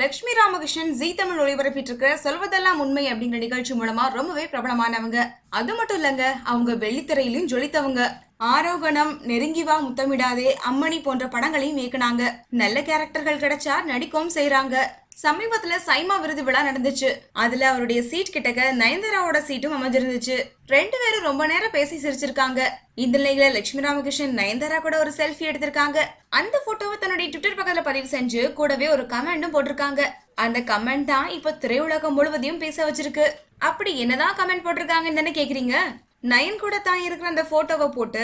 லட்சுமி ராமகிருஷ்ணன் ஜீ தமிழ் ஒளிபரப்பிட்டு இருக்க சொல்வதெல்லாம் உண்மை அப்படிங்கிற நிகழ்ச்சி மூலமா ரொம்பவே பிரபலமானவங்க. அது மட்டும் இல்லங்க, அவங்க வெள்ளித்திரையிலும் ஜொலித்தவங்க. ஆரோகணம், நெருங்கி வா முத்தமிடாதே, அம்மணி போன்ற படங்களையும் இயக்குனாங்க. நல்ல கேரக்டர்கள் கிடைச்சா நடிக்கவும் செய்யறாங்க. சமீபத்துல சைமா விருது விழா நடந்துச்சு. அதுல அவருடைய சீட் கிட்டக்க நயன்தாராவோட சீட்டும் அமைஞ்சிருந்துச்சு. ரெண்டு பேரும் ரொம்ப நேரம் பேசி சிரிச்சிருக்காங்க. இந்த நிலையில லட்சுமி ராமகிருஷ்ணன் நயன்தாரா கூட ஒரு செல்ஃபி எடுத்திருக்காங்க. அந்த போட்டோவை தன்னுடைய ட்விட்டர் பக்கத்துல பதிவு செஞ்சு கூடவே ஒரு கமெண்டும் போட்டிருக்காங்க. அந்த கமெண்ட் தான் இப்ப திரையுலகம் முழுவதையும் பேச வச்சிருக்கு. அப்படி என்னதான் கமெண்ட் போட்டிருக்காங்கன்னு கேக்குறீங்க? நயன் கூட தான் இருக்கிற அந்த போட்டோவை போட்டு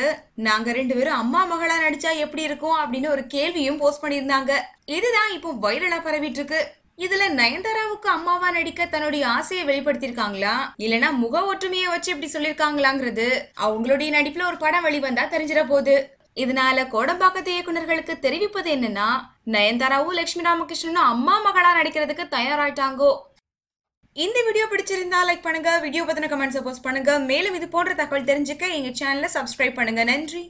நாங்க ரெண்டு பேரும் அம்மா மகளா நடிச்சா எப்படி இருக்கும் அப்படின்னு ஒரு கேள்வியும் போஸ்ட் பண்ணியிருந்தாங்க. இதுதான் இப்போ வைரலா பரவிட்டு இருக்கு. இதுல நயன்தாராவுக்கு அம்மாவா நடிக்க தன்னுடைய ஆசையை வெளிப்படுத்திருக்காங்களா, இல்லனா முக ஒற்றுமையை வச்சு இப்படி சொல்லிருக்காங்களாங்கிறது அவங்களுடைய நடிப்புல ஒரு படம் வெளிவந்தா தெரிஞ்சிட போகுது. இதனால கோடம்பாக்கத்து இயக்குநர்களுக்கு தெரிவிப்பது என்னன்னா, நயன்தாராவும் லட்சுமி ராமகிருஷ்ணனும் அம்மா மகளா நடிக்கிறதுக்கு தயாராயிட்டாங்கோ. இந்த வீடியோ பிடிச்சிருந்தா லைக் பண்ணுங்க, வீடியோ பத்தின கமெண்ட்ஸ் போஸ்ட் பண்ணுங்க. மேலும் இது போன்ற தகவல் தெரிஞ்சுக்க எங்க சேனலை சப்ஸ்கிரைப் பண்ணுங்க. நன்றி.